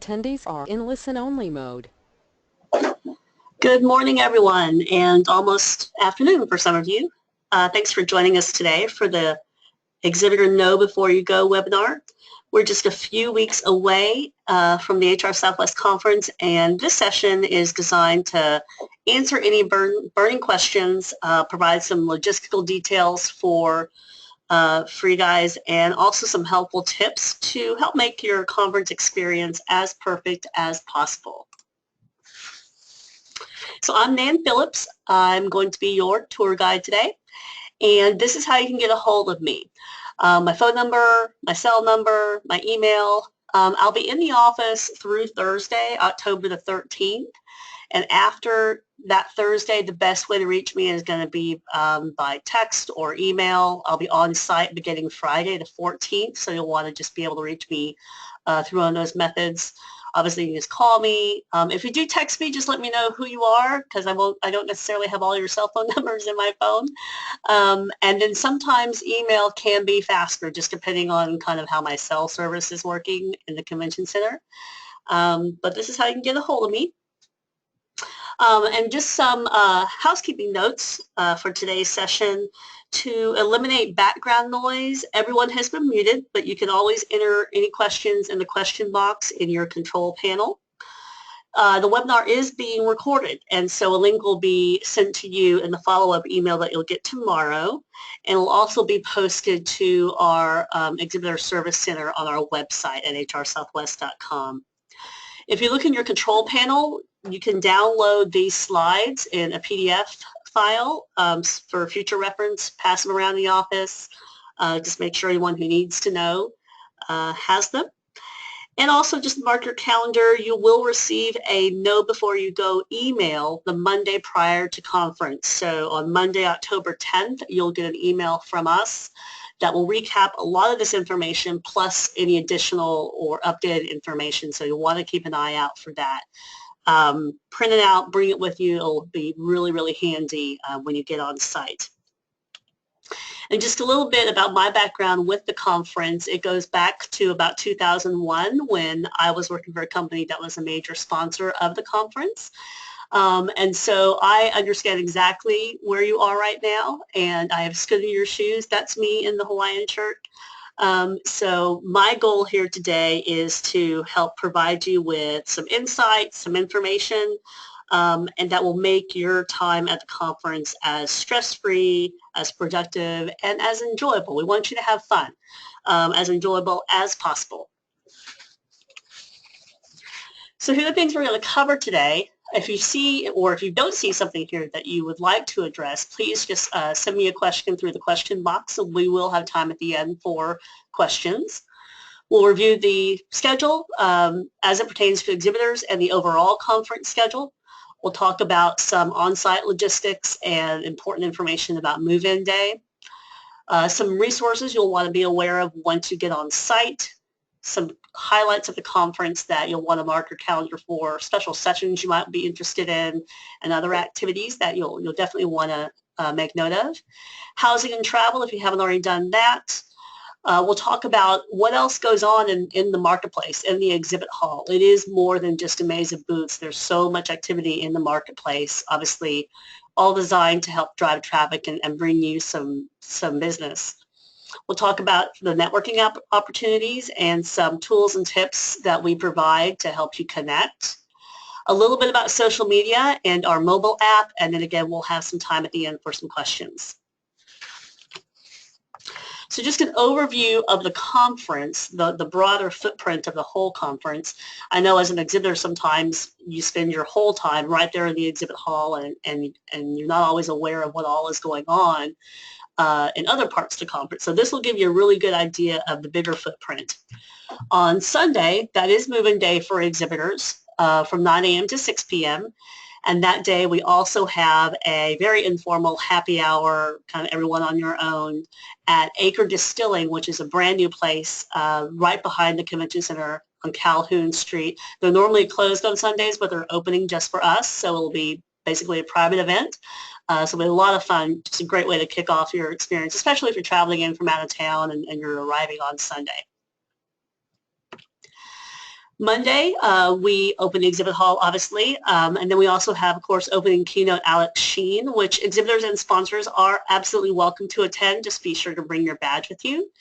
attendees are in listen-only mode. Good morning, everyone, and almost afternoon for some of you. Thanks for joining us today for the Exhibitor Know Before You Go webinar. We're just a few weeks away from the HR Southwest Conference, and this session is designed to answer any burning questions, provide some logistical details for you guys, and also some helpful tips to help make your conference experience as perfect as possible. So I'm Nan Phillips. I'm going to be your tour guide today, and this is how you can get a hold of me. My phone number, my cell number, my email. I'll be in the office through Thursday, October the 13th, and after that Thursday, the best way to reach me is going to be by text or email. I'll be on site beginning Friday the 14th, so you'll want to just be able to reach me through one of those methods. Obviously, you can just call me. If you do text me, just let me know who you are, because I don't necessarily have all your cell phone numbers in my phone. And then sometimes email can be faster, just depending on kind of how my cell service is working in the convention center. But this is how you can get a hold of me. And just some housekeeping notes for today's session. To eliminate background noise, everyone has been muted, but you can always enter any questions in the question box in your control panel. The webinar is being recorded, and so a link will be sent to you in the follow-up email that you'll get tomorrow, and will also be posted to our Exhibitor Service Center on our website at hrsouthwest.com. If you look in your control panel, you can download these slides in a PDF file for future reference, pass them around the office, just make sure anyone who needs to know has them. And also just mark your calendar. You will receive a Know Before You Go email the Monday prior to conference. So on Monday, October 10th, you'll get an email from us that will recap a lot of this information plus any additional or updated information. So you'll want to keep an eye out for that. Print it out, bring it with you. It'll be really, really handy when you get on site. And just a little bit about my background with the conference. It goes back to about 2001 when I was working for a company that was a major sponsor of the conference. And so I understand exactly where you are right now, and I have stood in your shoes. That's me in the Hawaiian shirt. So my goal here today is to help provide you with some insights, some information, and that will make your time at the conference as stress-free, as productive, and as enjoyable. We want you to have fun, as enjoyable as possible. So here are the things we're going to cover today. If you see or if you don't see something here that you would like to address, please just send me a question through the question box, and we will have time at the end for questions. We'll review the schedule as it pertains to exhibitors and the overall conference schedule. We'll talk about some on-site logistics and important information about move-in day. Some resources you'll want to be aware of once you get on site. Some highlights of the conference that you'll want to mark your calendar for, special sessions you might be interested in, and other activities that you'll definitely want to make note of. Housing and travel, if you haven't already done that. We'll talk about what else goes on in the marketplace, in the exhibit hall. It is more than just a maze of booths. There's so much activity in the marketplace, obviously all designed to help drive traffic and bring you some business. We'll talk about the networking opportunities and some tools and tips that we provide to help you connect. A little bit about social media and our mobile app, and then again, we'll have some time at the end for some questions. So just an overview of the conference, the broader footprint of the whole conference. I know as an exhibitor, sometimes you spend your whole time right there in the exhibit hall, and you're not always aware of what all is going on in other parts of the conference. So this will give you a really good idea of the bigger footprint. On Sunday, that is move-in day for exhibitors from 9 a.m. to 6 p.m. And that day we also have a very informal happy hour, kind of everyone on your own, at Acre Distilling, which is a brand new place right behind the Convention Center on Calhoun Street. They're normally closed on Sundays, but they're opening just for us, so it'll be basically a private event. So it'll be a lot of fun, just a great way to kick off your experience, especially if you're traveling in from out of town and you're arriving on Sunday. Monday, we open the exhibit hall, obviously, and then we also have, of course, opening keynote Alex Sheen, which exhibitors and sponsors are absolutely welcome to attend. Just be sure to bring your badge with you.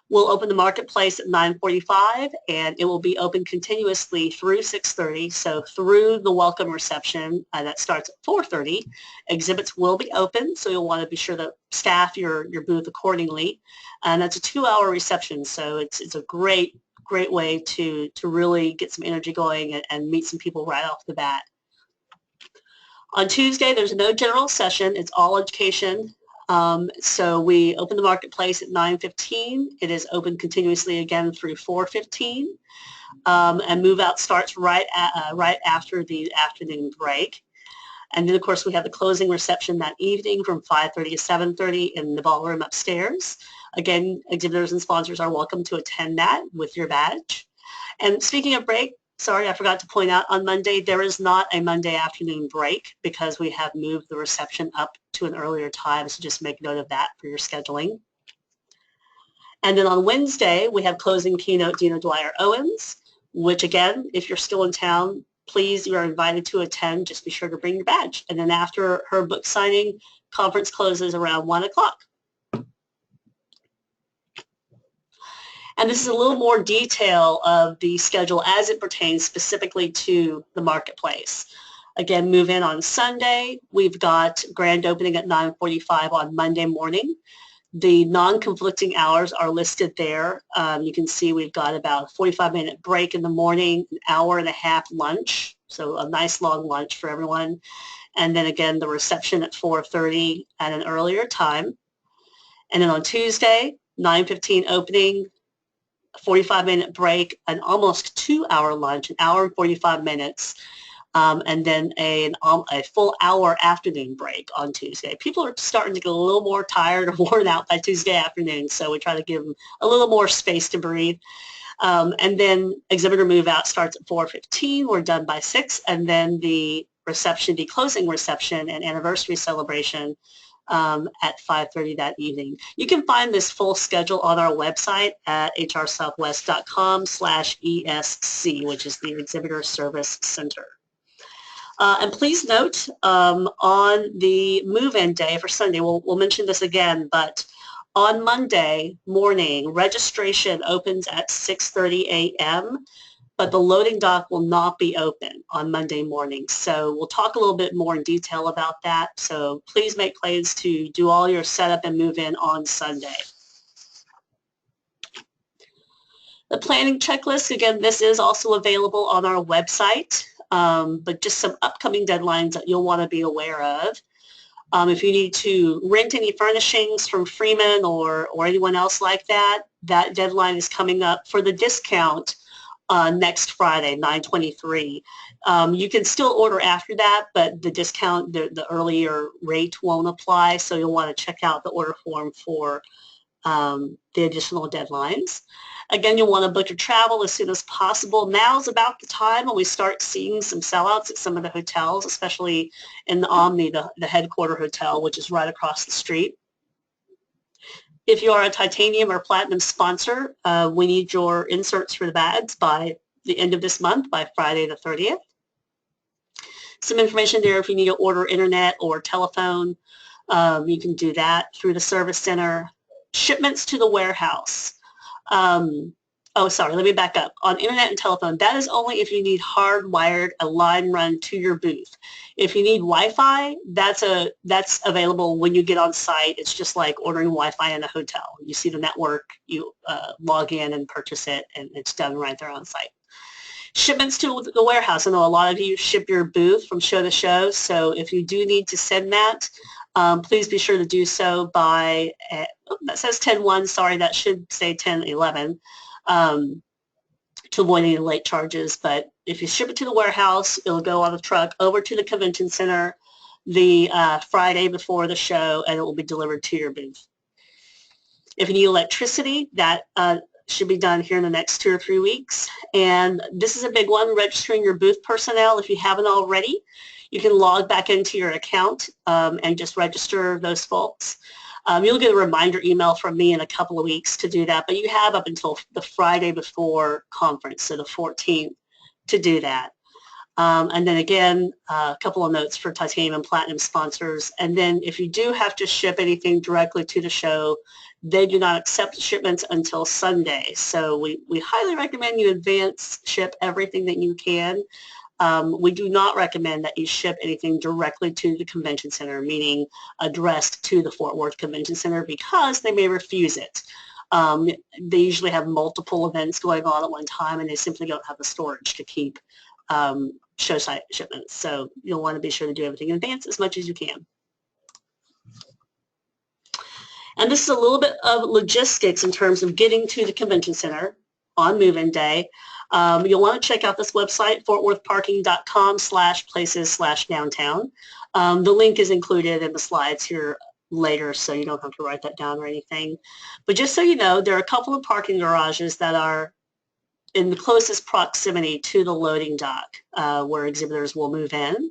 We'll open the marketplace at 9:45, and it will be open continuously through 6:30. So through the welcome reception that starts at 4:30, exhibits will be open. So you'll want to be sure to staff your booth accordingly. And that's a 2-hour reception. So it's a great way to really get some energy going and meet some people right off the bat. On Tuesday, there's no general session. It's all education. So we open the marketplace at 9:15. It is open continuously again through 4:15. And move out starts right after the afternoon break. And then, of course, we have the closing reception that evening from 5:30 to 7:30 in the ballroom upstairs. Again, exhibitors and sponsors are welcome to attend that with your badge. And speaking of break, sorry, I forgot to point out, on Monday, there is not a Monday afternoon break because we have moved the reception up to an earlier time, so just make note of that for your scheduling. And then on Wednesday, we have closing keynote Dina Dwyer-Owens, which again, if you're still in town, please, you are invited to attend. Just be sure to bring your badge. And then after her book signing, conference closes around 1 o'clock. And this is a little more detail of the schedule as it pertains specifically to the marketplace. Again, move in on Sunday. We've got grand opening at 9:45 on Monday morning. The non-conflicting hours are listed there. You can see we've got about a 45-minute break in the morning, an hour and a half lunch, so a nice long lunch for everyone. And then again, the reception at 4:30 at an earlier time. And then on Tuesday, 9:15 opening, 45-minute break, an almost 2-hour lunch, an hour and 45 minutes, and then a full hour afternoon break on Tuesday. People are starting to get a little more tired or worn out by Tuesday afternoon, so we try to give them a little more space to breathe. And then exhibitor move out starts at 4:15. We're done by 6, and then the reception, the closing reception and anniversary celebration at 5:30 that evening. You can find this full schedule on our website at hrsouthwest.com/ESC, which is the Exhibitor Service Center. And please note, on the move-in day for Sunday, we'll mention this again, but on Monday morning, registration opens at 6:30 a.m., but the loading dock will not be open on Monday morning. So we'll talk a little bit more in detail about that. So please make plans to do all your setup and move in on Sunday. The planning checklist, again, this is also available on our website, but just some upcoming deadlines that you'll want to be aware of. If you need to rent any furnishings from Freeman or anyone else like that, that deadline is coming up for the discount next Friday, 9/23. You can still order after that, but the discount, the earlier rate won't apply, so you'll want to check out the order form for the additional deadlines. Again, you'll want to book your travel as soon as possible. Now's about the time when we start seeing some sellouts at some of the hotels, especially in the Omni, the headquarter hotel, which is right across the street. If you are a titanium or platinum sponsor, we need your inserts for the bags by the end of this month, by Friday the 30th. Some information there if you need to order internet or telephone. You can do that through the service center. Shipments to the warehouse. Oh, sorry, let me back up. On internet and telephone, that is only if you need hardwired a line run to your booth. If you need Wi-Fi, that's available when you get on site. It's just like ordering Wi-Fi in a hotel. You see the network, you log in and purchase it, and it's done right there on site. Shipments to the warehouse. I know a lot of you ship your booth from show to show, so if you do need to send that, please be sure to do so by, that says 10/1, sorry, that should say 10/11, to avoid any late charges. But if you ship it to the warehouse, it'll go on a truck over to the convention center the Friday before the show, and it will be delivered to your booth. If you need electricity, that should be done here in the next 2 or 3 weeks. And this is a big one, registering your booth personnel. If you haven't already, you can log back into your account and just register those folks. You'll get a reminder email from me in a couple of weeks to do that, but you have up until the Friday before conference, so the 14th, to do that. And then again, a couple of notes for titanium and platinum sponsors. And then if you do have to ship anything directly to the show, they do not accept shipments until Sunday. So we highly recommend you advance ship everything that you can. We do not recommend that you ship anything directly to the convention center, meaning addressed to the Fort Worth Convention Center, because they may refuse it. They usually have multiple events going on at one time, and they simply don't have the storage to keep show site shipments. So you'll want to be sure to do everything in advance as much as you can. And this is a little bit of logistics in terms of getting to the convention center on move-in day. You'll want to check out this website, fortworthparking.com/places/downtown. The link is included in the slides here later, so you don't have to write that down or anything. But just so you know, there are a couple of parking garages that are in the closest proximity to the loading dock where exhibitors will move in.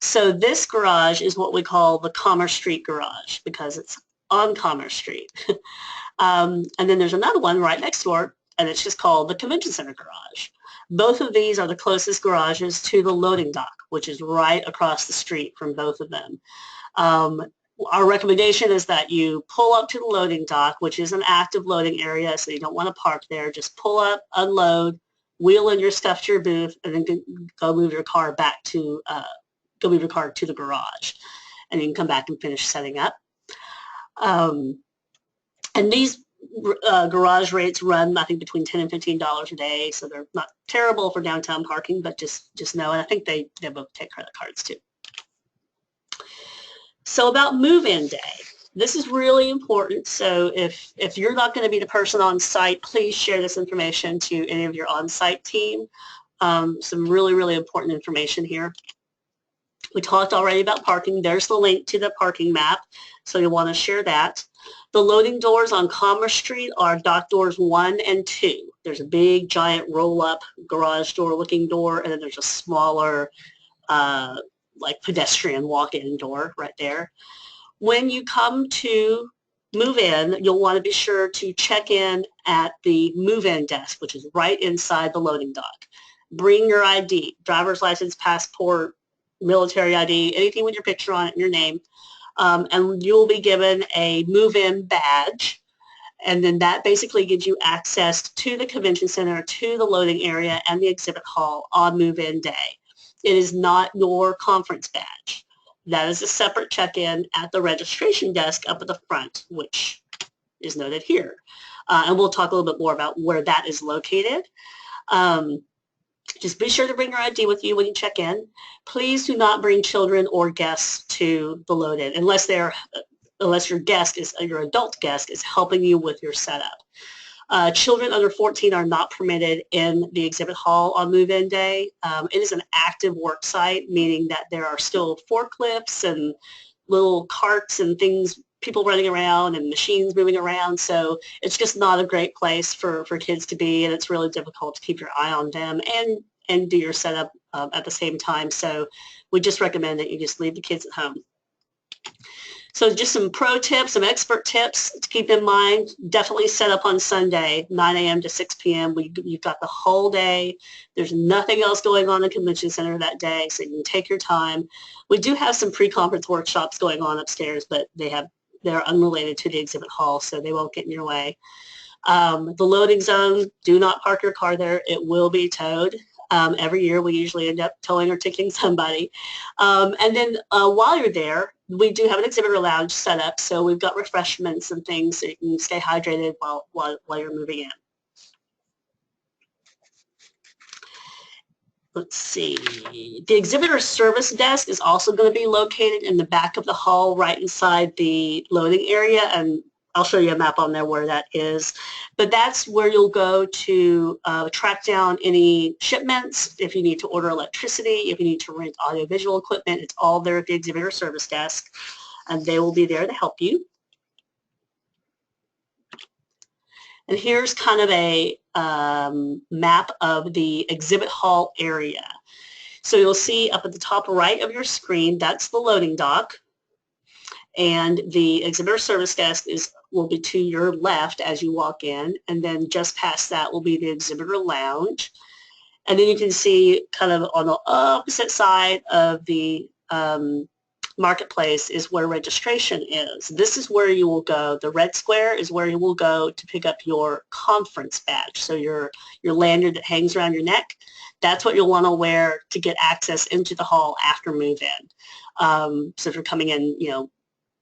So this garage is what we call the Commerce Street garage because it's on Commerce Street. And then there's another one right next door, and it's just called the Convention Center garage. Both of these are the closest garages to the loading dock, which is right across the street from both of them. Our recommendation is that you pull up to the loading dock, which is an active loading area, so you don't want to park there. Just pull up, unload, wheel in your stuff to your booth, and then go move your car back to the garage, and you can come back and finish setting up. And these garage rates run, I think, between $10 and $15 a day, so they're not terrible for downtown parking, but just know, and I think they both take credit cards too. So about move-in day, this is really important. So if you're not going to be the person on site, please share this information to any of your on-site team. Some really, really important information here. We talked already about parking. There's the link to the parking map, so you'll want to share that. The loading doors on Commerce Street are dock doors 1 and 2. There's a big, giant roll-up garage door looking door, and then there's a smaller like pedestrian walk-in door right there. When you come to move in, you'll want to be sure to check in at the move-in desk, which is right inside the loading dock. Bring your ID, driver's license, passport, military ID, anything with your picture on it and your name, and you'll be given a move-in badge, and then that basically gives you access to the convention center, to the loading area, and the exhibit hall on move-in day. It is not your conference badge. That is a separate check-in at the registration desk up at the front, which is noted here. And we'll talk a little bit more about where that is located. Just be sure to bring your ID with you when you check in. Please do not bring children or guests to the load-in unless your adult guest is helping you with your setup. Children under 14 are not permitted in the exhibit hall on move-in day. It is an active work site, meaning that there are still forklifts and little carts and things, people running around and machines moving around. So it's just not a great place for kids to be, and it's really difficult to keep your eye on them and do your setup at the same time. So we just recommend that you just leave the kids at home. So just some pro tips, some expert tips to keep in mind. Definitely set up on Sunday, 9 a.m. to 6 p.m. You've got the whole day. There's nothing else going on in the convention center that day, so you can take your time. We do have some pre-conference workshops going on upstairs, but they're unrelated to the exhibit hall, so they won't get in your way. The loading zone, do not park your car there. It will be towed. Every year we usually end up towing or ticketing somebody. And then while you're there, we do have an exhibitor lounge set up, so we've got refreshments and things so you can stay hydrated while you're moving in. Let's see. The exhibitor service desk is also going to be located in the back of the hall right inside the loading area, and I'll show you a map on there where that is. But that's where you'll go to track down any shipments, if you need to order electricity, if you need to rent audiovisual equipment. It's all there at the exhibitor service desk, and they will be there to help you. And here's kind of a map of the exhibit hall area. So you'll see up at the top right of your screen, that's the loading dock. And the exhibitor service desk will be to your left as you walk in, and then just past that will be the exhibitor lounge. And then you can see kind of on the opposite side of the marketplace is where registration is. This is where you will go. The red square is where you will go to pick up your conference badge. So your lanyard that hangs around your neck, that's what you'll want to wear to get access into the hall after move-in. So if you're coming in,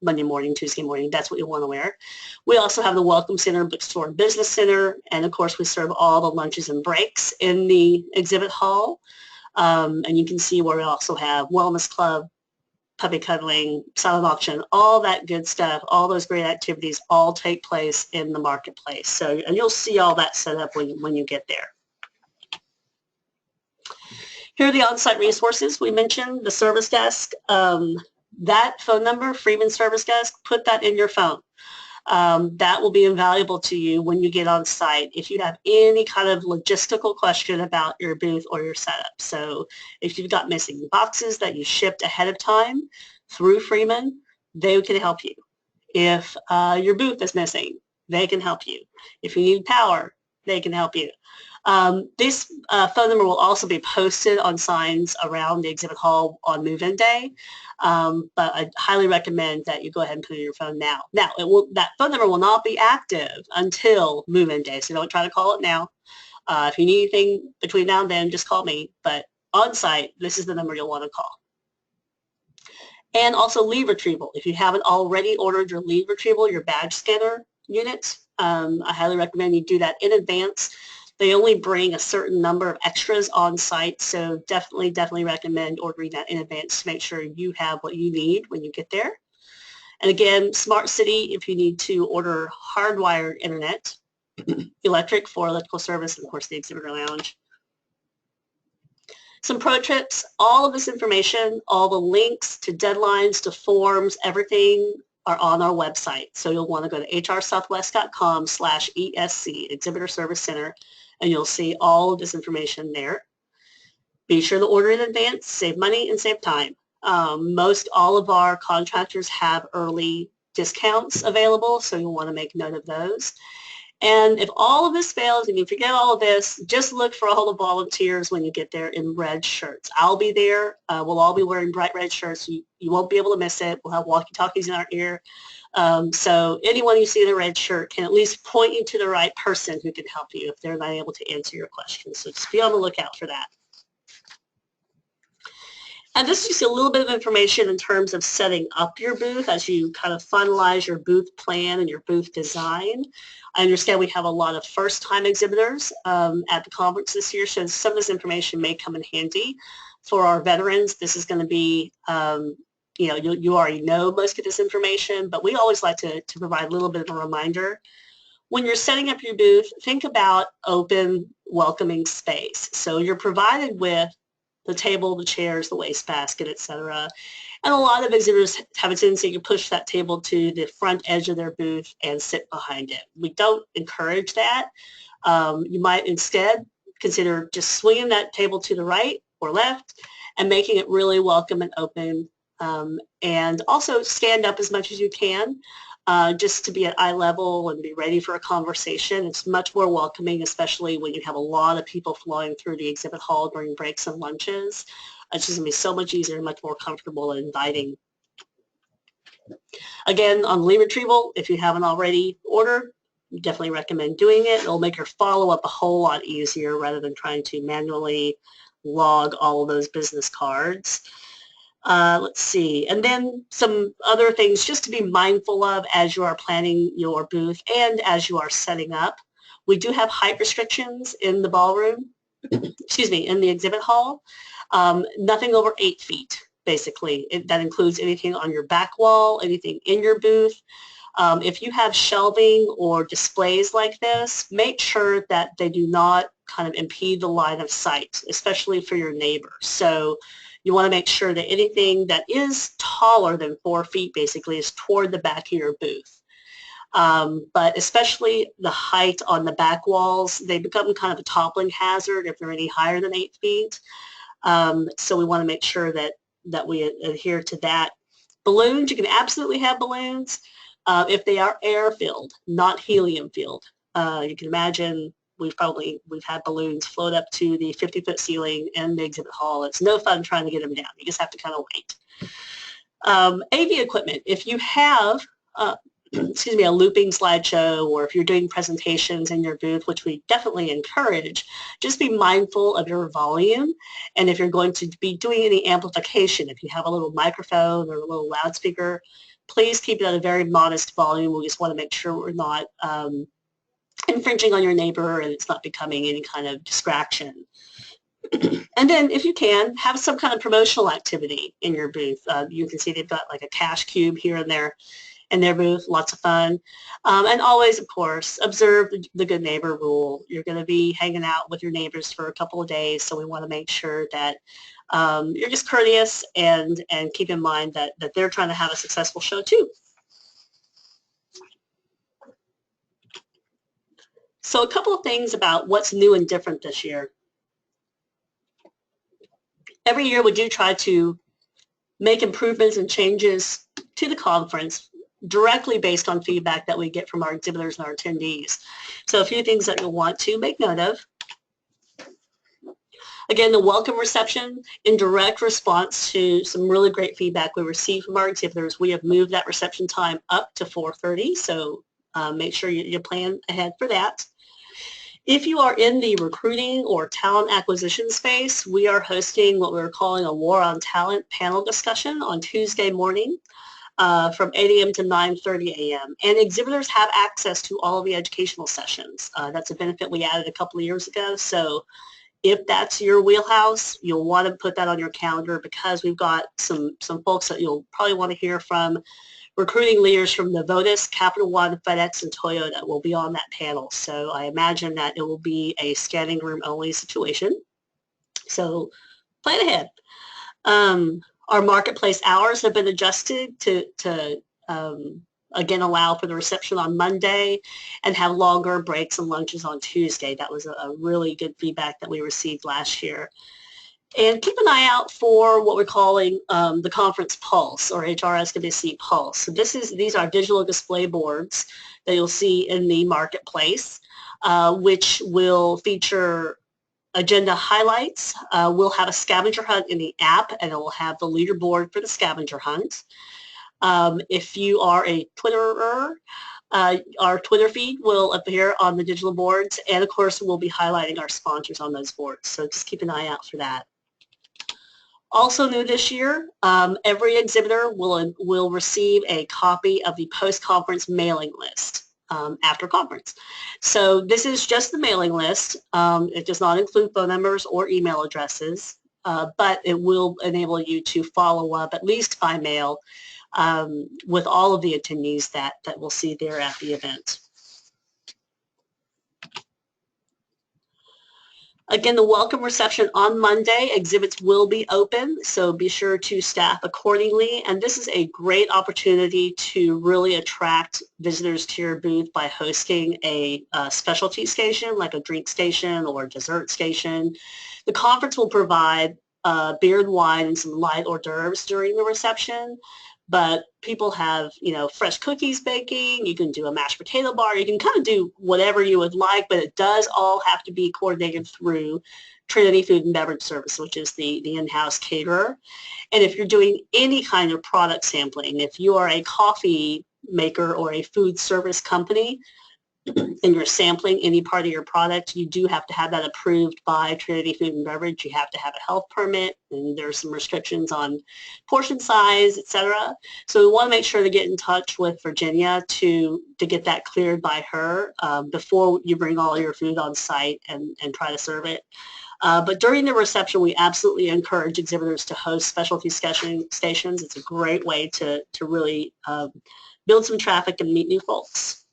Monday morning, Tuesday morning, that's what you'll want to wear. We also have the Welcome Center, Bookstore, and Business Center, and of course we serve all the lunches and breaks in the exhibit hall. And you can see where we also have Wellness Club, puppy cuddling, silent auction, all that good stuff, all those great activities all take place in the marketplace. So, and you'll see all that set up when you get there. Here are the on-site resources. We mentioned the service desk. That phone number, Freeman Service Desk, put that in your phone. That will be invaluable to you when you get on site if you have any kind of logistical question about your booth or your setup. So if you've got missing boxes that you shipped ahead of time through Freeman, they can help you. If your booth is missing, they can help you. If you need power, they can help you. This phone number will also be posted on signs around the exhibit hall on move-in day, but I highly recommend that you go ahead and put it in your phone now. Now, that phone number will not be active until move-in day, so don't try to call it now. If you need anything between now and then, just call me, but on site, this is the number you'll want to call. And also lead retrieval. If you haven't already ordered your lead retrieval, your badge scanner units, I highly recommend you do that in advance. They only bring a certain number of extras on site, so definitely recommend ordering that in advance to make sure you have what you need when you get there. And again, Smart City, if you need to order hardwired internet, electric for electrical service, and of course the exhibitor lounge. Some pro tips, all of this information, all the links to deadlines, to forms, everything are on our website. So you'll want to go to hrsouthwest.com/ESC, Exhibitor Service Center, and you'll see all of this information there. Be sure to order in advance, save money and save time. Most all of our contractors have early discounts available, so you'll want to make note of those. And if all of this fails and you forget all of this, just look for all the volunteers when you get there in red shirts. I'll be there. We'll all be wearing bright red shirts. You won't be able to miss it. We'll have walkie-talkies in our ear. So anyone you see in a red shirt can at least point you to the right person who can help you if they're not able to answer your questions. So just be on the lookout for that. And this is just a little bit of information in terms of setting up your booth as you kind of finalize your booth plan and your booth design. I understand we have a lot of first-time exhibitors at the conference this year, so some of this information may come in handy. For our veterans, this is going to be, you already know most of this information, but we always like to provide a little bit of a reminder. When you're setting up your booth, think about open, welcoming space. So you're provided with the table, the chairs, the wastebasket, etc. And a lot of exhibitors have a tendency to push that table to the front edge of their booth and sit behind it. We don't encourage that. You might instead consider just swinging that table to the right or left and making it really welcome and open. And also stand up as much as you can. Just to be at eye level and be ready for a conversation. It's much more welcoming, especially when you have a lot of people flowing through the exhibit hall during breaks and lunches. It's just going to be so much easier and much more comfortable and inviting. Again, on lead retrieval, if you haven't already ordered, definitely recommend doing it. It'll make your follow-up a whole lot easier rather than trying to manually log all of those business cards. Let's see, and then some other things just to be mindful of as you are planning your booth and as you are setting up. We do have height restrictions in the ballroom, excuse me, in the exhibit hall. Nothing over 8 feet, basically. That includes anything on your back wall, anything in your booth. If you have shelving or displays like this, make sure that they do not kind of impede the line of sight, especially for your neighbors. So you want to make sure that anything that is taller than 4 feet basically is toward the back of your booth. But especially the height on the back walls, they become kind of a toppling hazard if they're any higher than 8 feet. So we want to make sure that we adhere to that. Balloons, you can absolutely have balloons if they are air-filled, not helium-filled. You can imagine we've had balloons float up to the 50-foot ceiling in the exhibit hall. It's no fun trying to get them down. You just have to kind of wait. AV equipment, if you have excuse me, a looping slideshow, or if you're doing presentations in your booth, which we definitely encourage, just be mindful of your volume. And if you're going to be doing any amplification, if you have a little microphone or a little loudspeaker, please keep it at a very modest volume. We just want to make sure we're not infringing on your neighbor and it's not becoming any kind of distraction. And then if you can, have some kind of promotional activity in your booth. You can see they've got like a cash cube here and there in their booth, lots of fun. And always, of course, observe the good neighbor rule. You're going to be hanging out with your neighbors for a couple of days, so we want to make sure that you're just courteous and keep in mind that they're trying to have a successful show too. So a couple of things about what's new and different this year. Every year we do try to make improvements and changes to the conference directly based on feedback that we get from our exhibitors and our attendees. So a few things that you'll want to make note of. Again, the welcome reception, in direct response to some really great feedback we received from our exhibitors, we have moved that reception time up to 4:30, so make sure you plan ahead for that. If you are in the recruiting or talent acquisition space, we are hosting what we're calling a War on Talent panel discussion on Tuesday morning from 8 a.m. to 9:30 a.m. And exhibitors have access to all of the educational sessions. That's a benefit we added a couple of years ago. So if that's your wheelhouse, you'll want to put that on your calendar because we've got some folks that you'll probably want to hear from. Recruiting leaders from Novotis, Capital One, FedEx, and Toyota will be on that panel. So I imagine that it will be a standing room only situation. So plan ahead. Our marketplace hours have been adjusted to again, allow for the reception on Monday and have longer breaks and lunches on Tuesday. That was a really good feedback that we received last year. And keep an eye out for what we're calling the conference pulse, or HRSWC pulse. So these are digital display boards that you'll see in the marketplace, which will feature agenda highlights. We'll have a scavenger hunt in the app, and it will have the leaderboard for the scavenger hunt. If you are a Twitterer, our Twitter feed will appear on the digital boards, and of course we'll be highlighting our sponsors on those boards, so just keep an eye out for that. Also new this year, every exhibitor will receive a copy of the post-conference mailing list after conference. So this is just the mailing list. It does not include phone numbers or email addresses, but it will enable you to follow up at least by mail with all of the attendees that we'll see there at the event. Again, the welcome reception on Monday, exhibits will be open, so be sure to staff accordingly. And this is a great opportunity to really attract visitors to your booth by hosting a specialty station, like a drink station or dessert station. The conference will provide beer and wine and some light hors d'oeuvres during the reception. But people have, fresh cookies baking. You can do a mashed potato bar. You can kind of do whatever you would like, but it does all have to be coordinated through Trinity Food and Beverage Service, which is the in-house caterer. And if you're doing any kind of product sampling, if you are a coffee maker or a food service company, and you're sampling any part of your product, you do have to have that approved by Trinity Food and Beverage. You have to have a health permit, and there's some restrictions on portion size, etc. So we want to make sure to get in touch with Virginia to get that cleared by her before you bring all your food on site and try to serve it. But during the reception, we absolutely encourage exhibitors to host specialty stations. It's a great way to really build some traffic and meet new folks.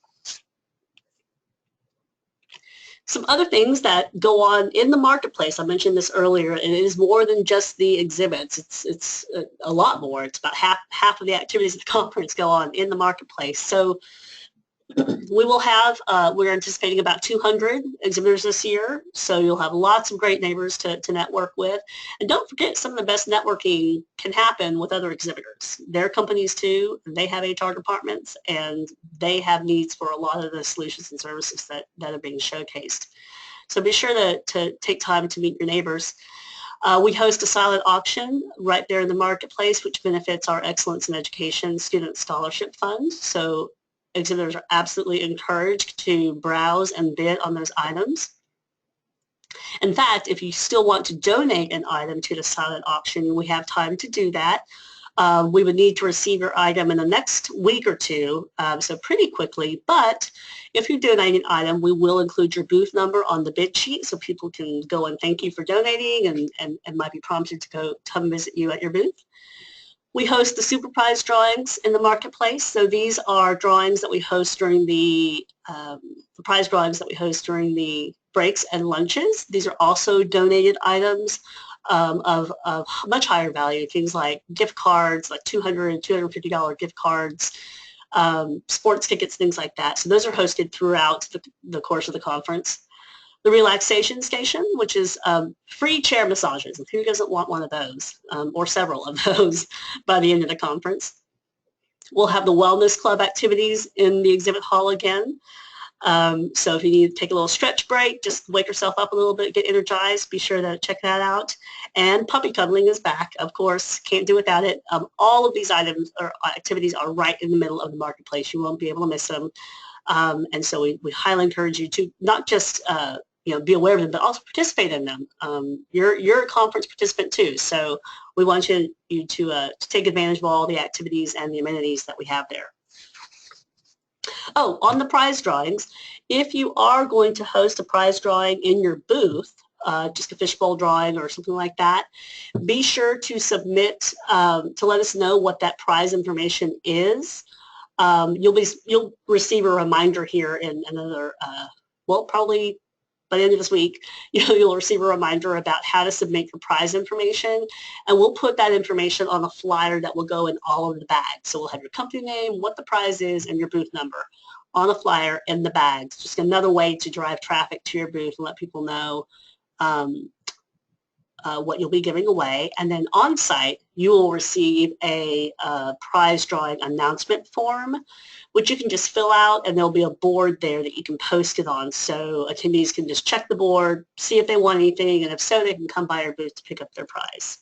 Some other things that go on in the marketplace, I mentioned this earlier, and it is more than just the exhibits. It's a lot more. It's about half of the activities at the conference go on in the marketplace. So We will have, we're anticipating about 200 exhibitors this year, so you'll have lots of great neighbors to network with. And don't forget, some of the best networking can happen with other exhibitors. They're companies too, they have HR departments, and they have needs for a lot of the solutions and services that are being showcased. So be sure to take time to meet your neighbors. We host a silent auction right there in the marketplace, which benefits our Excellence in Education Student Scholarship Fund. So exhibitors are absolutely encouraged to browse and bid on those items. In fact, if you still want to donate an item to the silent auction, we have time to do that. We would need to receive your item in the next week or two, so pretty quickly. But if you donate an item, we will include your booth number on the bid sheet so people can go and thank you for donating and might be prompted to come visit you at your booth. We host the super prize drawings in the marketplace. So these are drawings that we host during the prize drawings that we host during the breaks and lunches. These are also donated items of much higher value, things like gift cards, like $200, $250 gift cards, sports tickets, things like that. So those are hosted throughout the course of the conference. The relaxation station, which is free chair massages. And who doesn't want one of those or several of those by the end of the conference? We'll have the wellness club activities in the exhibit hall again. So if you need to take a little stretch break, just wake yourself up a little bit, get energized, be sure to check that out. And puppy cuddling is back, of course, can't do without it. All of these items or activities are right in the middle of the marketplace. You won't be able to miss them. And so we highly encourage you to not just be aware of them, but also participate in them. You're a conference participant too, so we want you to take advantage of all the activities and the amenities that we have there. Oh, on the prize drawings, if you are going to host a prize drawing in your booth, just a fishbowl drawing or something like that, be sure to submit to let us know what that prize information is. You'll receive a reminder here in another, well, probably by the end of this week, you'll receive a reminder about how to submit your prize information, and we'll put that information on a flyer that will go in all of the bags. So we'll have your company name, what the prize is, and your booth number on a flyer in the bags. Just another way to drive traffic to your booth and let people know what you'll be giving away. And then on site, you will receive a prize drawing announcement form, which you can just fill out, and there'll be a board there that you can post it on. So attendees can just check the board, see if they want anything, and if so, they can come by your booth to pick up their prize.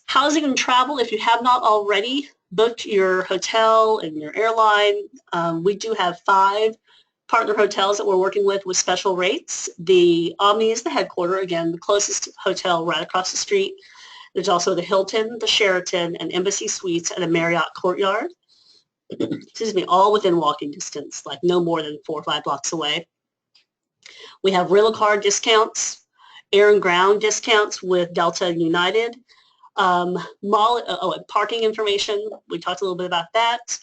Housing and travel, if you have not already booked your hotel and your airline, we do have 5 partner hotels that we're working with special rates. The Omni is the headquarter, again, the closest hotel right across the street. There's also the Hilton, the Sheraton, and Embassy Suites and a Marriott Courtyard. Excuse me, all within walking distance, like no more than 4 or 5 blocks away. We have rental car discounts, air and ground discounts with Delta and United. Parking information, we talked a little bit about that.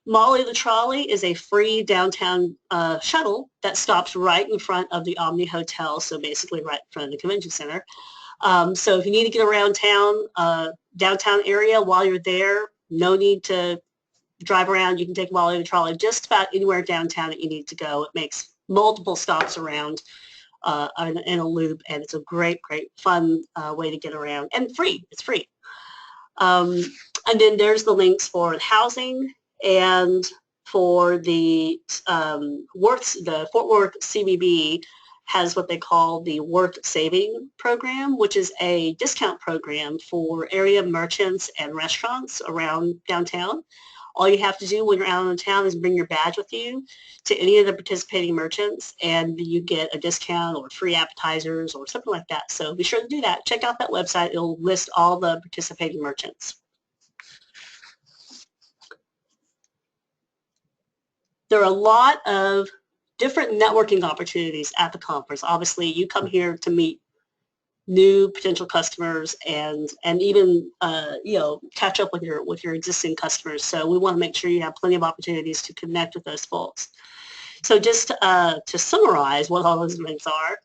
Molly the Trolley is a free downtown shuttle that stops right in front of the Omni Hotel, so basically right in front of the convention center. So if you need to get around town, downtown area while you're there, no need to drive around. You can take Molly the Trolley just about anywhere downtown that you need to go. It makes multiple stops around in a loop, and it's a great, great, fun way to get around, and free. It's free. And then there's the links for housing and for the Fort Worth CBB has what they call the Worth Saving Program, which is a discount program for area merchants and restaurants around downtown. All you have to do when you're out in town is bring your badge with you to any of the participating merchants, and you get a discount or free appetizers or something like that. So be sure to do that. Check out that website. It'll list all the participating merchants. There are a lot of different networking opportunities at the conference. Obviously, you come here to meet new potential customers and even catch up with your existing customers. So we want to make sure you have plenty of opportunities to connect with those folks. So just to summarize what all those events are,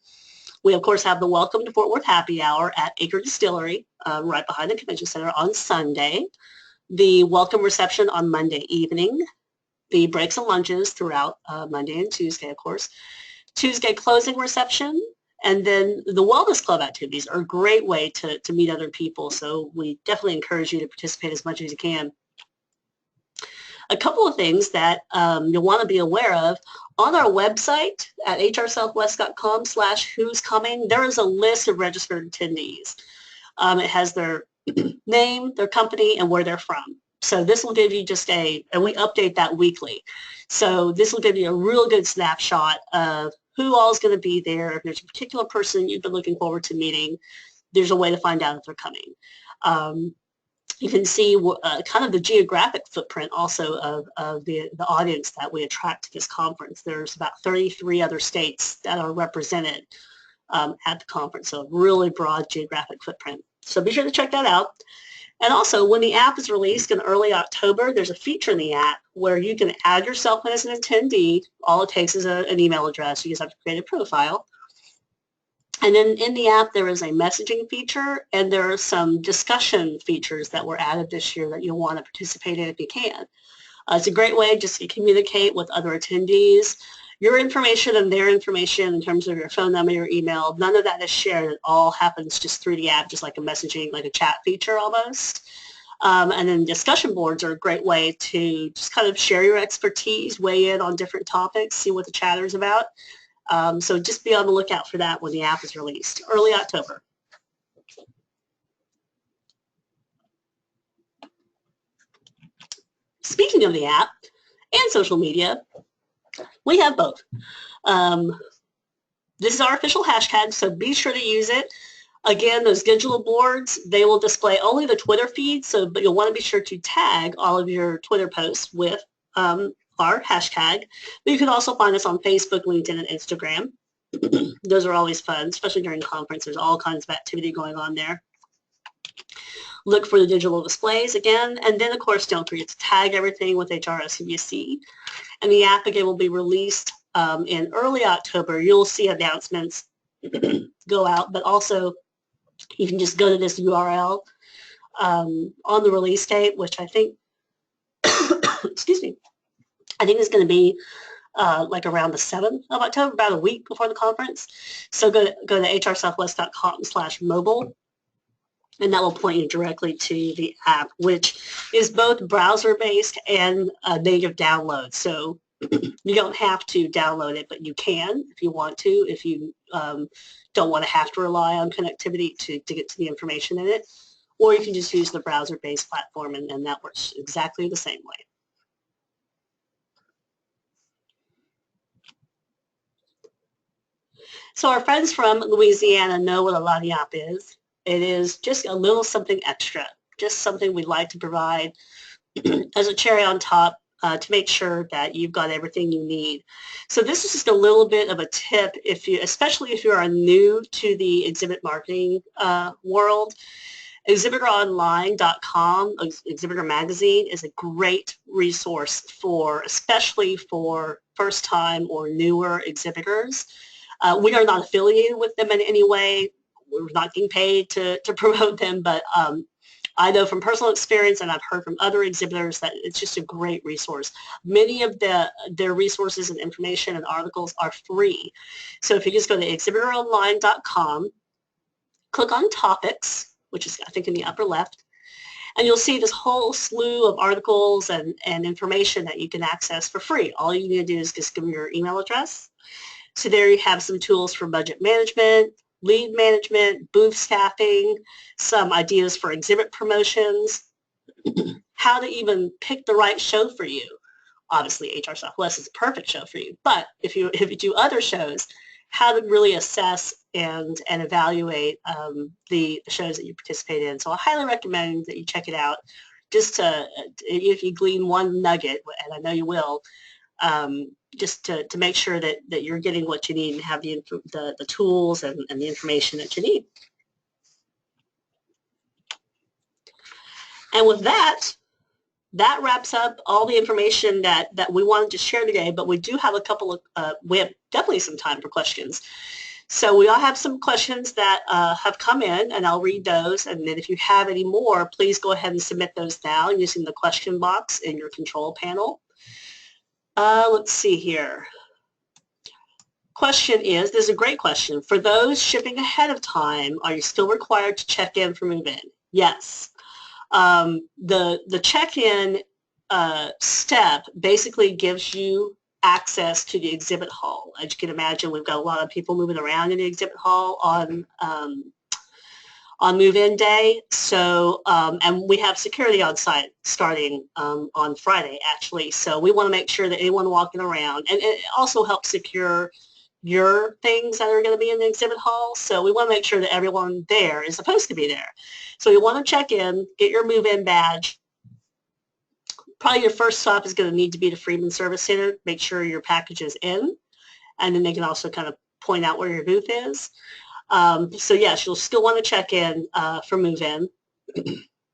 we of course have the Welcome to Fort Worth Happy Hour at Acre Distillery right behind the Convention Center on Sunday. the welcome reception on Monday evening, the breaks and lunches throughout Monday and Tuesday, of course, Tuesday closing reception, and then the Wellness Club activities are a great way to meet other people, so we definitely encourage you to participate as much as you can. A couple of things that you'll want to be aware of, on our website at hrsouthwest.com/who's coming, there is a list of registered attendees. It has their name, their company, and where they're from. So this will give you just and we update that weekly. So this will give you a real good snapshot of who all is going to be there. If there's a particular person you've been looking forward to meeting, there's a way to find out if they're coming. You can see kind of the geographic footprint also of the audience that we attract to this conference. There's about 33 other states that are represented at the conference, so a really broad geographic footprint. So be sure to check that out. And also, when the app is released in early October, there's a feature in the app where you can add yourself as an attendee. All it takes is an email address. You just have to create a profile. And then in the app, there is a messaging feature, and there are some discussion features that were added this year that you'll want to participate in if you can. It's a great way just to communicate with other attendees. Your information and their information in terms of your phone number, your email, none of that is shared. It all happens just through the app, just like a messaging, like a chat feature almost. And then discussion boards are a great way to just kind of share your expertise, weigh in on different topics, see what the chatter is about. So just be on the lookout for that when the app is released, early October. Speaking of the app and social media, we have both. This is our official hashtag, so be sure to use it. Again, those digital boards, they will display only the Twitter feed, but you'll want to be sure to tag all of your Twitter posts with our hashtag. But you can also find us on Facebook, LinkedIn, and Instagram. Those are always fun, especially during conference. There's all kinds of activity going on there. Look for the digital displays again, and then of course don't forget to tag everything with HRSWC. And the app again will be released in early October. You'll see announcements go out, but also you can just go to this URL on the release date, which I think, excuse me, I think it's going to be like around the 7th of October, about a week before the conference. So go to hrsouthwest.com/mobile, and that will point you directly to the app, which is both browser-based and native download. So you don't have to download it, but you can if you want to, if you don't want to have to rely on connectivity to get to the information in it. Or you can just use the browser-based platform, and that works exactly the same way. So our friends from Louisiana know what a lagniappe is. It is just a little something extra, just something we'd like to provide as a cherry on top to make sure that you've got everything you need. So this is just a little bit of a tip, especially if you are new to the exhibit marketing world. ExhibitorOnline.com, Exhibitor Magazine, is a great resource especially for first-time or newer exhibitors. We are not affiliated with them in any way. We're not getting paid to promote them, but I know from personal experience, and I've heard from other exhibitors, that it's just a great resource. Many of their resources and information and articles are free. So if you just go to ExhibitorOnline.com, click on Topics, which is I think in the upper left, and you'll see this whole slew of articles and information that you can access for free. All you need to do is just give them your email address. So there you have some tools for budget management, lead management, booth staffing, some ideas for exhibit promotions, how to even pick the right show for you. Obviously, HR Southwest is a perfect show for you, but if you do other shows, how to really assess and evaluate the shows that you participate in. So I highly recommend that you check it out, just if you glean one nugget, and I know you will, just to make sure that you're getting what you need and have the tools and the information that you need. And with that wraps up all the information that we wanted to share today, but we do have a couple of, we have definitely some time for questions. So we all have some questions that have come in, and I'll read those. And then if you have any more, please go ahead and submit those now using the question box in your control panel. Let's see here. Question is, this is a great question. For those shipping ahead of time, are you still required to check in for move-in? Yes. The check-in step basically gives you access to the exhibit hall. As you can imagine, we've got a lot of people moving around in the exhibit hall on move-in day. So, and we have security on site starting on Friday, actually. So we want to make sure that anyone walking around, and it also helps secure your things that are going to be in the exhibit hall. So we want to make sure that everyone there is supposed to be there. So you want to check in, get your move-in badge. Probably your first stop is going to need to be the Freeman Service Center. Make sure your package is in, and then they can also kind of point out where your booth is. So yes, you'll still want to check in for move-in.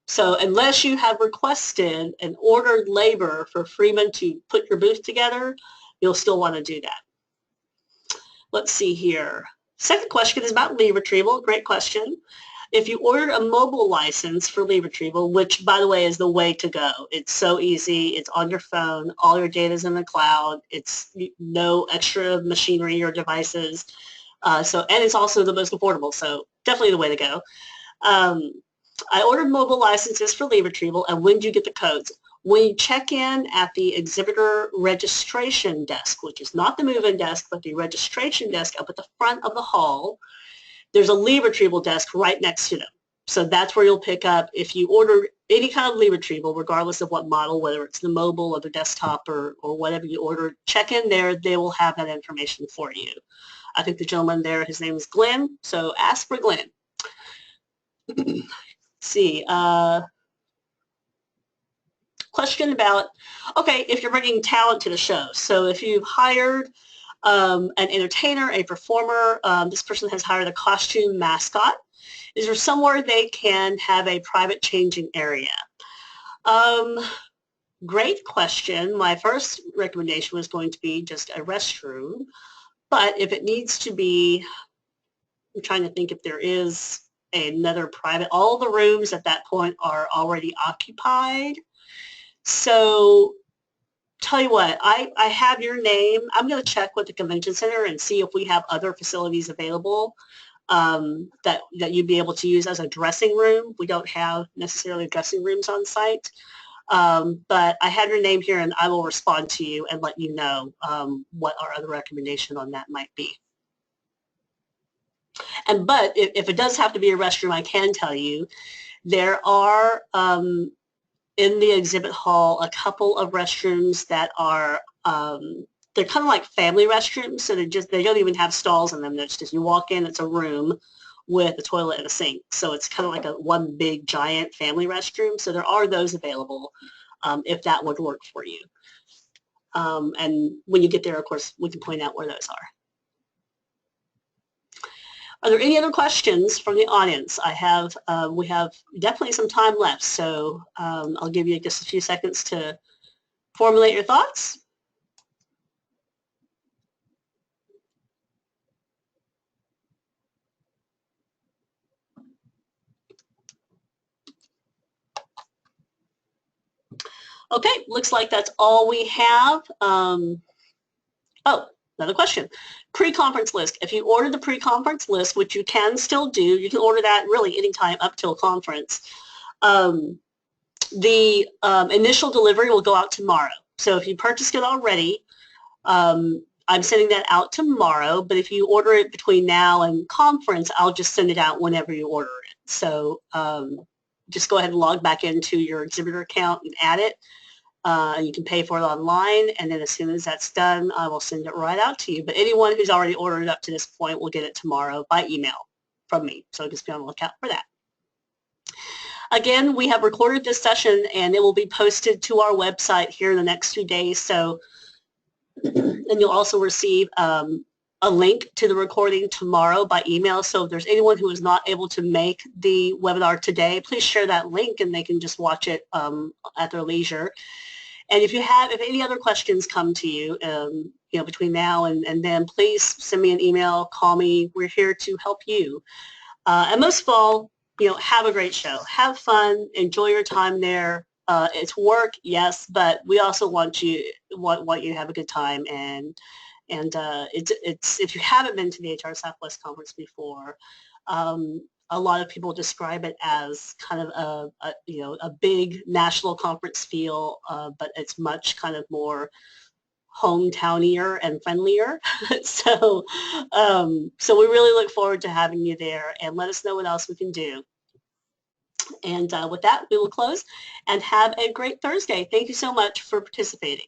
So unless you have requested and ordered labor for Freeman to put your booth together, you'll still want to do that. Let's see here. Second question is about leave retrieval. Great question. If you order a mobile license for leave retrieval, which by the way is the way to go. It's so easy. It's on your phone. All your data is in the cloud. It's no extra machinery or devices. And it's also the most affordable. So definitely the way to go. I ordered mobile licenses for leave retrieval. And when do you get the codes? When you check in at the exhibitor registration desk, which is not the move-in desk, but the registration desk up at the front of the hall, there's a leave retrieval desk right next to them. So that's where you'll pick up if you order any kind of leave retrieval, regardless of what model, whether it's the mobile or the desktop or whatever you order, check in there. They will have that information for you. I think the gentleman there, his name is Glenn, so ask for Glenn. Let's see. Question about, okay, if you're bringing talent to the show. So if you've hired an entertainer, a performer, this person has hired a costume mascot, is there somewhere they can have a private changing area? Great question. My first recommendation was going to be just a restroom, but if it needs to be, I'm trying to think if there is another private, all the rooms at that point are already occupied. So tell you what, I have your name. I'm going to check with the convention center and see if we have other facilities available that you'd be able to use as a dressing room. We don't have necessarily dressing rooms on site. But I have your name here and I will respond to you and let you know what our other recommendation on that might be. But if it does have to be a restroom, I can tell you there are in the exhibit hall a couple of restrooms that are they're kind of like family restrooms, so they don't even have stalls in them. It's just you walk in, it's a room with a toilet and a sink, so it's kind of like a one big giant family restroom. So there are those available if that would work for you. And when you get there, of course, we can point out where those are. Are there any other questions from the audience? We have definitely some time left, so I'll give you just a few seconds to formulate your thoughts. Okay, looks like that's all we have. Oh, another question. Pre-conference list. If you order the pre-conference list, which you can still do, you can order that really anytime up till conference. The initial delivery will go out tomorrow. So if you purchased it already, I'm sending that out tomorrow, but if you order it between now and conference, I'll just send it out whenever you order it. So just go ahead and log back into your exhibitor account and add it. You can pay for it online, and then as soon as that's done, I will send it right out to you. But anyone who's already ordered it up to this point will get it tomorrow by email from me. So just be on the lookout for that. Again, we have recorded this session, and it will be posted to our website here in the next few days. So, and you'll also receive a link to the recording tomorrow by email. So if there's anyone who is not able to make the webinar today, please share that link, and they can just watch it at their leisure. And if any other questions come to you, between now and then, please send me an email, call me. We're here to help you. And most of all, have a great show. Have fun. Enjoy your time there. It's work, yes, but we also want you to have a good time. And it's if you haven't been to the HR Southwest Conference before, a lot of people describe it as kind of a big national conference feel, but it's much kind of more hometownier and friendlier. So we really look forward to having you there, and let us know what else we can do. And with that, we will close and have a great Thursday. Thank you so much for participating.